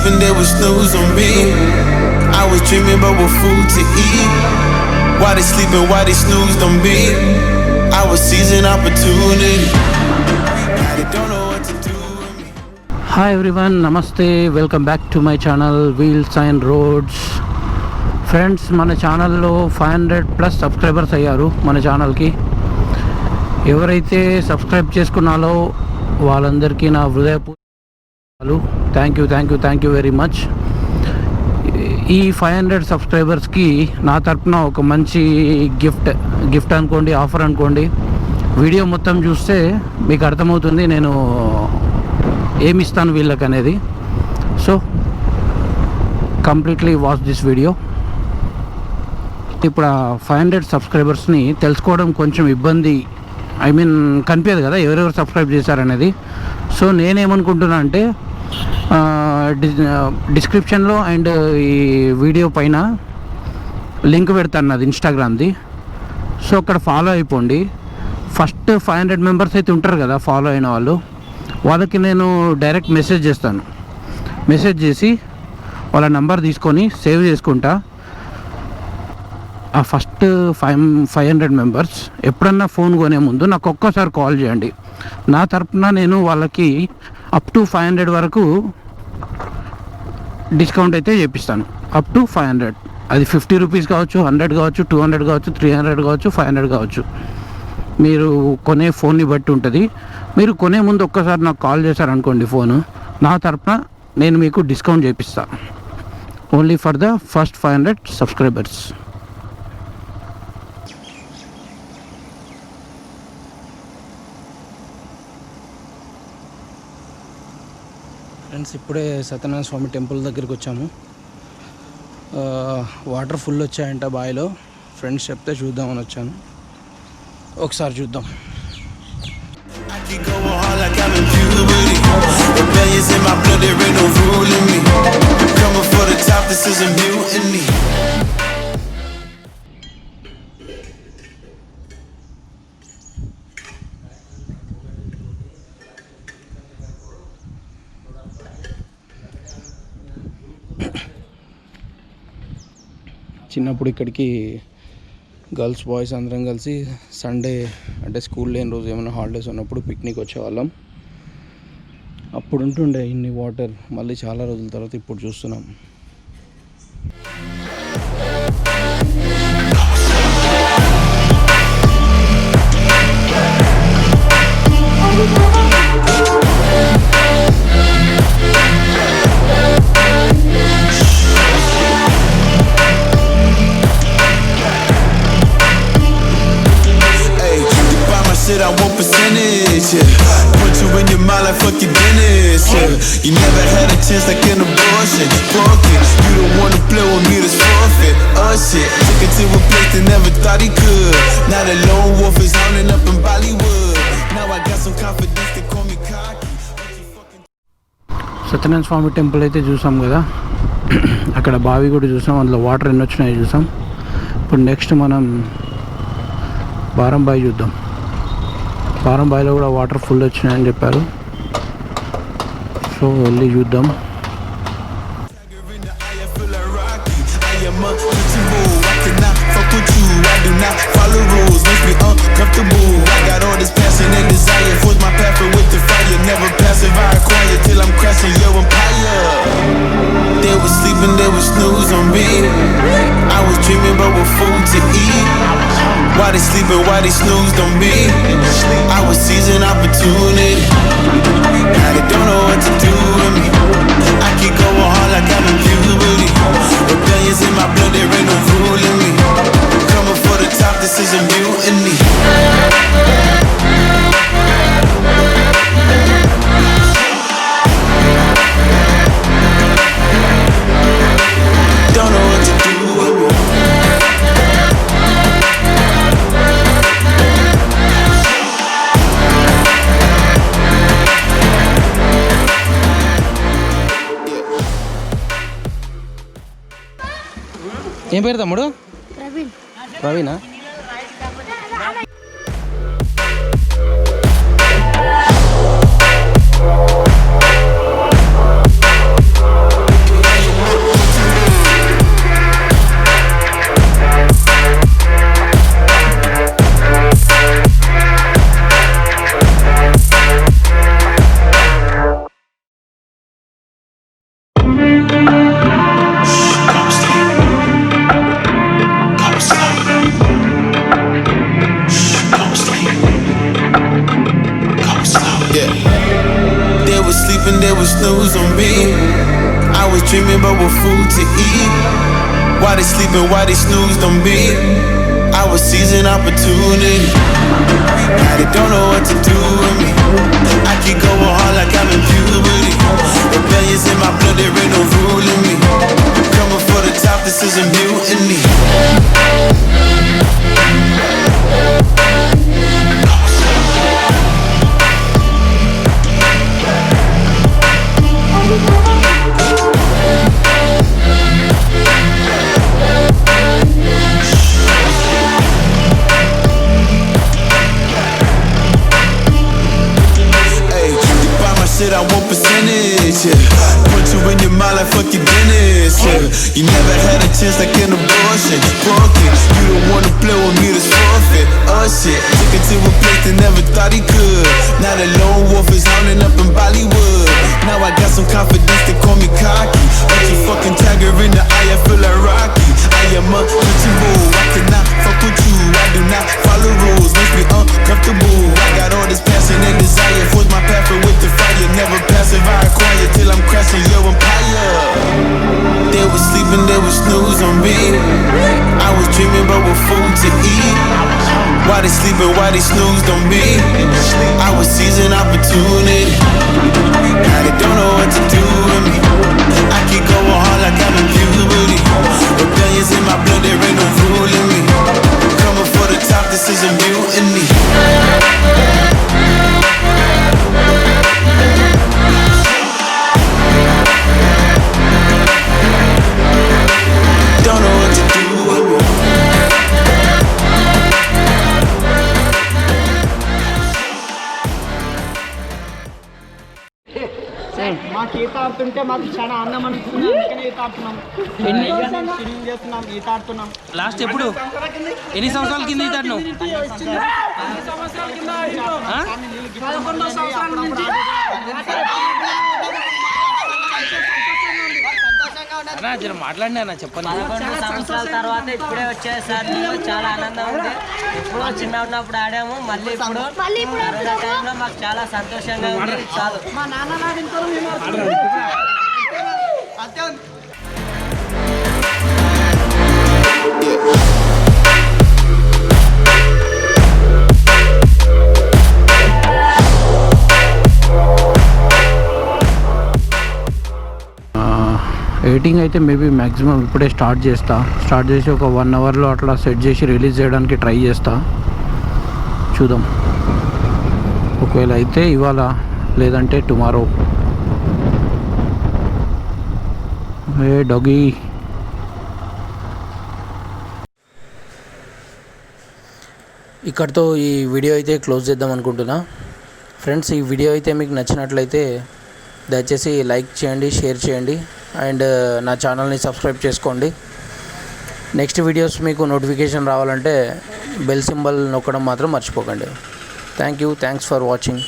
sleeping, they would snooze on me. I was dreaming about what food to eat. Why they sleeping, why they snoozed on me? I was seizing opportunity. Now they don't know what to do with me. Hi everyone, namaste, welcome back to my channel Wheels and Roads. Friends, మన ఛానల్లో 500+ subscribers అయ్యారు. మన ఛానల్కి ఎవరైతే subscribe చేసుకున్నారో వాళ్ళందరికీ నా హృదయపూర్వకాలు thank you very much. ఈ 500 సబ్స్క్రైబర్స్కి నా తరపున ఒక మంచి గిఫ్ట్ అనుకోండి, ఆఫర్ అనుకోండి. వీడియో మొత్తం చూస్తే మీకు అర్థమవుతుంది నేను ఏమిస్తాను వీళ్ళకి అనేది. So completely watch this video. ఇప్పుడు ఆ 500 సబ్స్క్రైబర్స్ని తెలుసుకోవడం కొంచెం ఇబ్బంది, కనిపించదు కదా ఎవరెవరు సబ్స్క్రైబ్ చేశారనేది. సో నేనేమనుకుంటున్నా అంటే డిస్క్రిప్షన్లో అండ్ ఈ వీడియో పైన లింక్ పెడతాను నాది ఇన్స్టాగ్రామ్ది. సో అక్కడ ఫాలో అయిపోండి. ఫస్ట్ 500 మెంబర్స్ అయితే ఉంటారు కదా ఫాలో అయిన వాళ్ళు, వాళ్ళకి నేను డైరెక్ట్ మెసేజ్ చేస్తాను. మెసేజ్ చేసి వాళ్ళ నెంబర్ తీసుకొని సేవ్ చేసుకుంటా. ఆ ఫస్ట్ 500 మెంబర్స్ ఎప్పుడన్నా ఫోన్ కొనే ముందు నాకు ఒక్కసారి కాల్ చేయండి. నా తరపున నేను వాళ్ళకి అప్ టు 500 వరకు డిస్కౌంట్ అయితే చేపిస్తాను. అప్ టు 500, అది 50 రూపీస్ కావచ్చు, 100 కావచ్చు, 200 కావచ్చు, 300 కావచ్చు, 500 కావచ్చు. మీరు కొనే ఫోన్ని బట్టి ఉంటుంది. మీరు కొనే ముందు ఒక్కసారి నాకు కాల్ చేశారనుకోండి ఫోను, నా తరపున నేను మీకు డిస్కౌంట్ చేపిస్తాను. Only for the first 500 subscribers. Friends, ఇప్పుడే సత్యనారాయణ స్వామి టెంపుల్ దగ్గరికి వచ్చాము. వాటర్ ఫుల్ వచ్చాయంట బావిలో. ఫ్రెండ్స్ చెప్తే చూద్దామని వచ్చాను. ఒకసారి చూద్దాం. చిన్నప్పుడు ఇక్కడికి గర్ల్స్ బాయ్స్ అందరం కలిసి సండే అంటే స్కూల్ లేని రోజు ఏమైనా హాలిడేస్ ఉన్నప్పుడు పిక్నిక్ వచ్చేవాళ్ళం. అప్పుడు ఉంటుండే ఇన్ని వాటర్. మళ్ళీ చాలా రోజుల తర్వాత ఇప్పుడు చూస్తున్నాం. Shit, I want percentage, yeah. Put you in your mind like fuck your Dennis, yeah. You never had a chance like an abortion. Fuck it, you don't wanna play with me, this forfeit. Shit, took it to a place they never thought he could. Now the lone wolf is hounding up in Bollywood. Now I got some confidence, they call me cocky. Satyanarayana Swamy temple అయితే చూసాం కదా, అక్కడ బావి కూడా చూసాం, అందులో water ఎన్ని వచ్చినాయో చూసాం. ఇప్పుడు నెక్స్ట్ మనం బారంబాయి చూద్దాం. బారంబాయిలో కూడా వాటర్ ఫుల్ వచ్చినాయని చెప్పారు. సో వెళ్ళి చూద్దాం. They were sleeping, they would snooze on me. I was dreaming about what food to eat. Why they sleeping, why they snoozed on me? I was seizing opportunity. Now they don't know what to do with me. I keep going hard like I'm in puberty. Rebellions in my blood, there ain't no ruling me. Coming for the top, this is a mutiny. Don't know what to do with me. ఏం పేరు తమ్ముడు? Praveena? snooze on me. I was dreaming about what food to eat. Why they sleeping, why they snoozed on me? I was seizing opportunity. Now they don't know what to do with me. I keep going hard like I'm in puberty. Rebellions in my blood, there ain't no ruling me. Coming for the top, this is a mutiny. Shit, I want percentage, yeah. Put you in your mind like fuck your business, yeah. You never had a chance like an abortion. Broken, you don't wanna play with me, this forfeit. Oh shit, took it to a place that never thought he could. Now the lone wolf is hounding up in Bollywood. Now I got some confidence, they call me cocky. But you fucking tiger in the eye, I feel like Rocky. I am untouchable, I cannot fuck with you. I do not follow rules, makes me uncomfortable. I got all this passion and desire, force my path with the fire. Never passive, I acquire till I'm crashing your empire. They was sleeping, they was snooze on me. I was dreaming about what food to eat. Why they sleeping, why they snoozed on me? I was seizing opportunity. Now they don't know what to do with me. I keep going hard like I'm in puberty. Rebellions in my blood, there ain't no ruling me. Coming for the top, this is a mutiny. Don't know what to do with me. మాకు ఈత ఆడుతుంటే మాకు చాలా ఆనందం అనిపిస్తుంది. అందుకనే ఈత ఆడుతున్నాం. స్విమ్మింగ్ చేస్తున్నాం, ఈత ఆడుతున్నాం. లాస్ట్ ఎప్పుడు ఎన్ని సంవత్సరాల కింద ఈత ఆడినావు? మాట్లాడినా చెప్పండి. 11 సంవత్సరాల తర్వాత ఇప్పుడే వచ్చాయి సార్. చాలా ఆనందం ఉంది. ఎప్పుడో చిన్న ఉన్నప్పుడు ఆడాము, మళ్ళీ ఇప్పుడు కరోనా టైంలో మాకు చాలా సంతోషంగా ఉంది. చాలు మా నాన్న ఎడిటింగ్ అయితే మేబీ మ్యాక్సిమం ఇప్పుడే స్టార్ట్ చేసి ఒక 1 అవర్లో అట్లా సెట్ చేసి రిలీజ్ చేయడానికి ట్రై చేస్తా. చూద్దాం, ఒకవేళ అయితే ఇవాళ, లేదంటే టుమారో. ఏ డాగీ, ఇక్కడితో ఈ వీడియో అయితే క్లోజ్ చేద్దాం అనుకుంటున్నా. ఫ్రెండ్స్, ఈ వీడియో అయితే మీకు నచ్చినట్లయితే దయచేసి లైక్ చేయండి, షేర్ చేయండి, అండ్ నా ఛానల్ని సబ్స్క్రైబ్ చేసుకోండి. నెక్స్ట్ వీడియోస్ మీకు నోటిఫికేషన్ రావాలంటే బెల్ సింబల్ నొక్కడం మాత్రం మర్చిపోకండి. Thanks for watching.